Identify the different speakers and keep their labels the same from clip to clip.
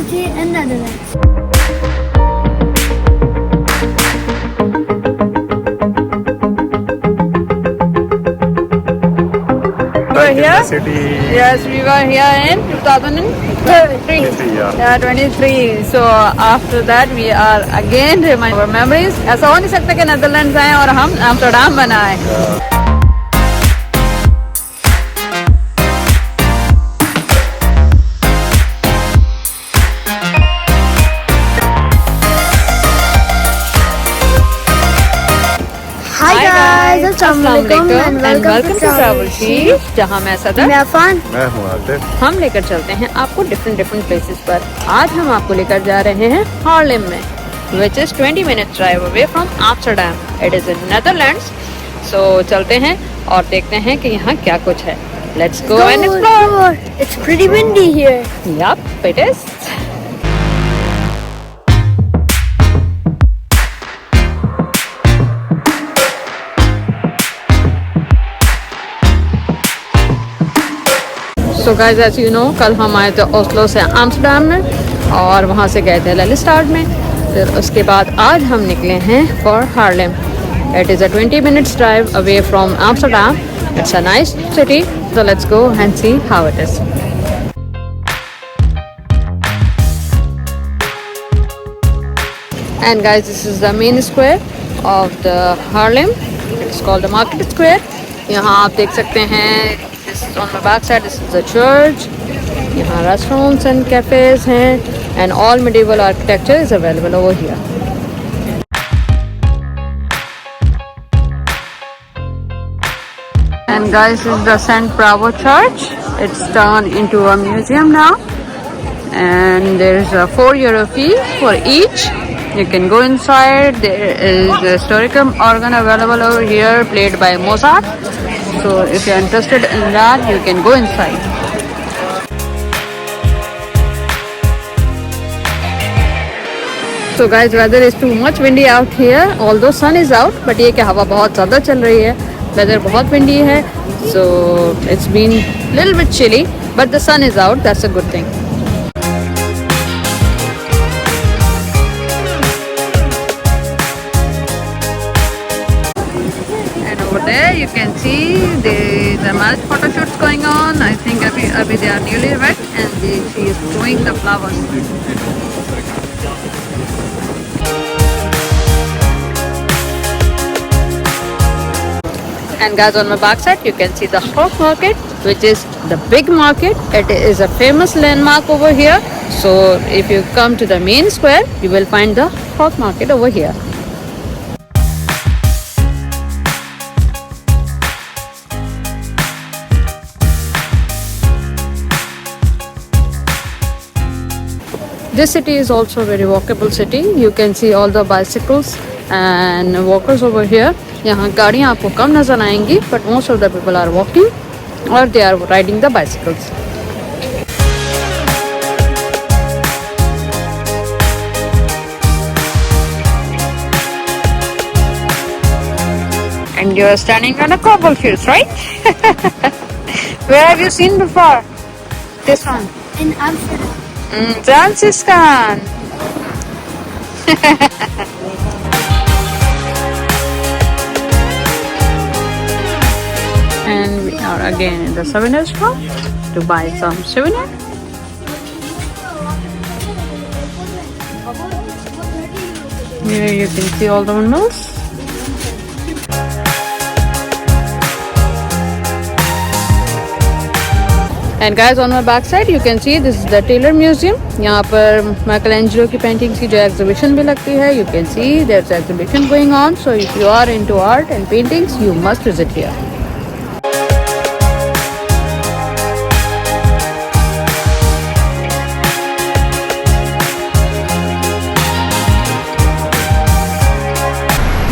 Speaker 1: city in Netherlands.
Speaker 2: Here?
Speaker 3: City.
Speaker 2: Yes, we were here in 2023. Yeah, 23. So after that we are again reminding our memories. ऐसा हो नहीं सकता कि Netherlands आए और हम एम्स्टर्डम बनाए.
Speaker 1: Hi guys, Assalamualaikum
Speaker 2: and welcome to Travelsheesh, जहाँ मैं सदर
Speaker 3: मैं हूँ आतिफ.
Speaker 2: हम लेकर चलते हैं आपको डिफरेंट प्लेसेस पर. आज हम आपको लेकर जा रहे हैं हार्लेम में, which is 20 minutes drive away from Amsterdam. It is in Netherlands. So चलते हैं और देखते हैं कि यहाँ क्या कुछ है. Let's go and explore.
Speaker 1: It's pretty windy here.
Speaker 2: Yup, it is. So guys, as you know, कल हम आए थे ओस्लो से एम्स्टर्डम में और वहाँ से गए थे लेलिस्टाड में. फिर उसके बाद आज हम निकले हैं for Harlem. It is a 20 minutes drive away from Amsterdam. It's a nice city. So let's go and see how it is. And guys, this is the main square of the Haarlem. It's called the Market Square. यहाँ आप देख सकते हैं. This is on the back side. This is the church. यहाँ restaurants and cafes हैं, and all medieval architecture is available over here. And guys, this is the Saint Bravo Church. It's turned into a museum now, and there's a €4 fee for each. You can go inside. There is a historical organ available over here, played by Mozart. So if you're interested in that, you can go inside. So guys, weather is too much windy out here. Although sun is out, but ये कि हवा बहुत ज़्यादा चल रही है. Weather बहुत windy है. So it's been little bit chilly, but the sun is out. That's a good thing. There you can see the marriage photo shoots going on. I think Abhi they are newly wed and she is throwing the flowers. And guys, on my back side you can see the Grote Market, which is the big market. It is a famous landmark over here. So if you come to the main square, you will find the Grote Market over here. This city is also a very walkable city. You can see all the bicycles and walkers over here. यहाँ गाड़ियाँ आपको कम नज़र आएंगी, but most of the people are walking or they are riding the bicycles. And you are standing on a cobble field, right? Where have you seen before? This one.
Speaker 1: In Amsterdam.
Speaker 2: Franciscan. And we are again in the souvenir shop to buy some souvenir. Here you can see all the windows. And guys, on my back side you can see this is the Taylers Museum. यहाँ पर Michelangelo की paintings की जो exhibition भी लगती है. You can see there's exhibition going on. So if you are into art and paintings, you must visit here.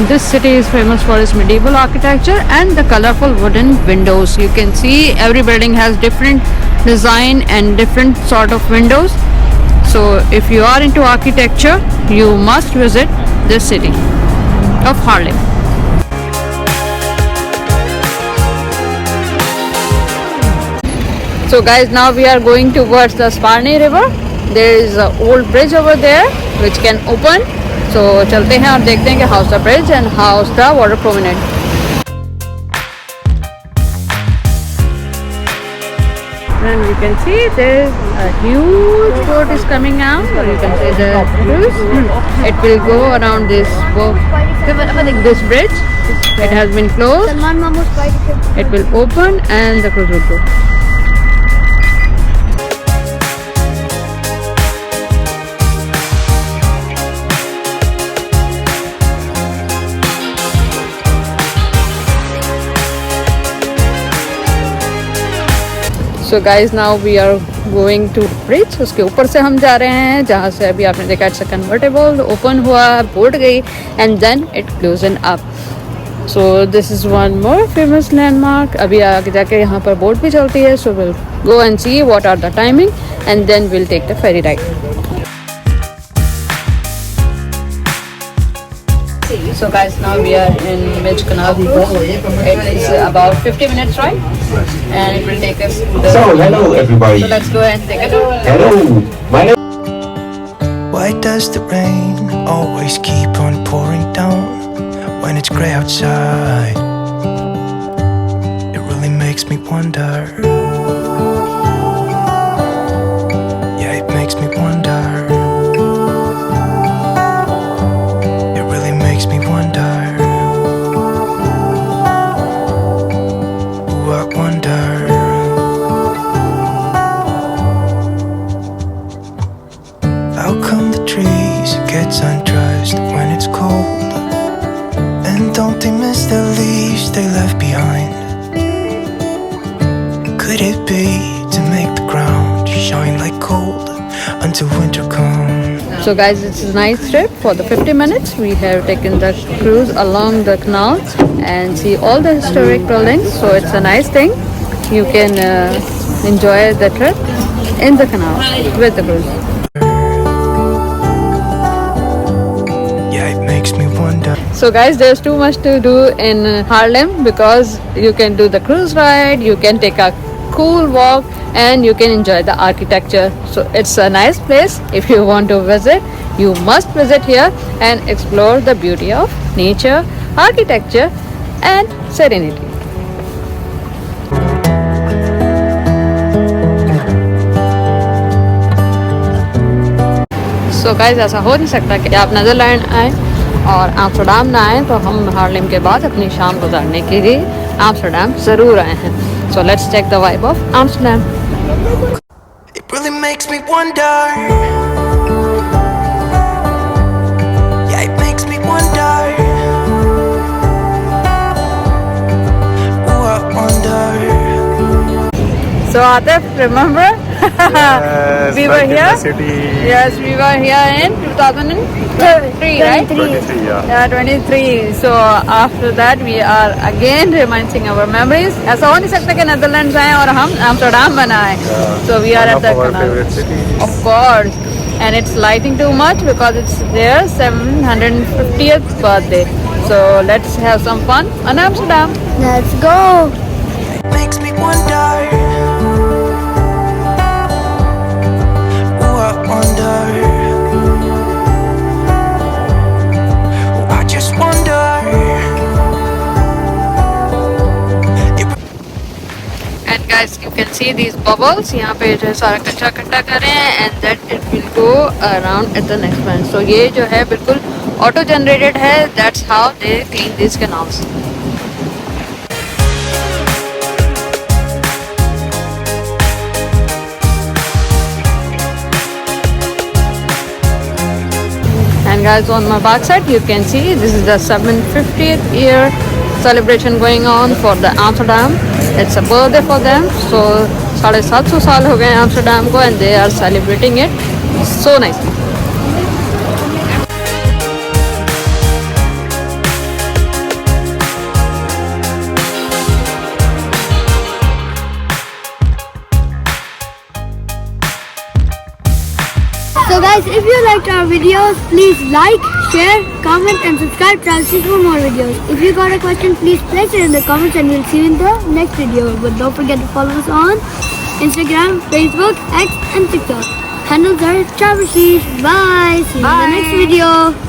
Speaker 2: This city is famous for its medieval architecture and the colorful wooden windows. You can see every building has different design and different sort of windows. So if you are into architecture, you must visit this city of Haarlem. So guys, now we are going towards the Spaarne River. there is a old bridge over there which can open. So चलते हैं और देखते हैं कि how's the bridge and how's the water promenade. And you can see there's a huge boat is coming out, or you can say the cruise. It will go around this bridge. It has been closed. It will open and the cruise will go. So guys, now we are going to bridge. उसके ऊपर से हम जा रहे हैं जहाँ से अभी आपने देखा it's a convertible, open हुआ, बोट गई and then it closed up. So this is one more famous landmark. अभी आगे जाके यहाँ पर बोट भी चलती है. So we'll go and see what are the timing and then we'll take the ferry ride. So guys, now we are in Canal. It is about 50 minutes ride and it will take us to the...
Speaker 3: So hello everybody.
Speaker 2: So let's go and take a tour.
Speaker 3: Hello. My name.
Speaker 4: Why does the rain always keep on pouring down when it's grey outside? It really makes me wonder. Yeah, it makes me wonder. It really makes me wonder. Ooh, I wonder. How come the trees get undressed when it's cold? And don't they miss the leaves they left behind? Could it be to make the ground shine like gold until winter comes?
Speaker 2: So guys, it's a nice trip. For the 50 minutes we have taken the cruise along the canal and see all the historic buildings. So it's a nice thing. You can enjoy the trip in the canal with the cruise.
Speaker 4: Yeah, it makes me wonder.
Speaker 2: So guys, there's too much to do in Haarlem because you can do the cruise ride, you can take a cool walk and you can enjoy the architecture. So it's a nice place. If you want to visit, you must visit here and explore the beauty of nature, architecture and serenity. So guys, ऐसा हो नहीं सकता कि आप Netherlands आए और Amsterdam ना आए. तो हम हार्लेम के बाद अपनी शाम गुजारने के लिए एम्स्टर्डम ज़रूर आए हैं. So let's check the vibe of Amsterdam.
Speaker 4: It really makes me wonder. Yeah, it makes me wonder. Ooh, I wonder.
Speaker 2: So Atif, remember?
Speaker 5: Yes,
Speaker 2: we were
Speaker 5: back in
Speaker 2: here.
Speaker 5: the city.
Speaker 2: Yes, we were here in 2003, right?
Speaker 5: 23, yeah.
Speaker 2: Yeah, 23. So after that, we are again reminding our memories. ऐसा हो नहीं सकता कि Netherlands आए और हम Amsterdam बनाए. So we are at the
Speaker 5: One of our
Speaker 2: Canal.
Speaker 5: favorite cities.
Speaker 2: Of course. And it's lighting too much because it's their 750th birthday. So let's have some fun on Amsterdam.
Speaker 1: Let's go.
Speaker 4: It makes me wonder. Ooh, I wonder. Ooh, I just wonder.
Speaker 2: And guys, you can see these bubbles. यहाँ पे जो है सारा कचरा इकट्ठा कर रहे हैं and then it will go around at the next one. So ये जो है बिल्कुल auto generated है. That's how they clean these canals. And guys, on my back side you can see this is the 750th year celebration going on for the Amsterdam. It's a birthday for them. So 750 साल हो गए Amsterdam को and they are celebrating it so nicely.
Speaker 1: So guys, if you liked our videos, please like, share, comment and subscribe Travelsheesh for more videos. If you got a question, please place it in the comments and we'll see you in the next video. But don't forget to follow us on Instagram, Facebook, X and TikTok. Handles are Travelsheesh. Bye. See you in the next
Speaker 2: Bye.
Speaker 1: video.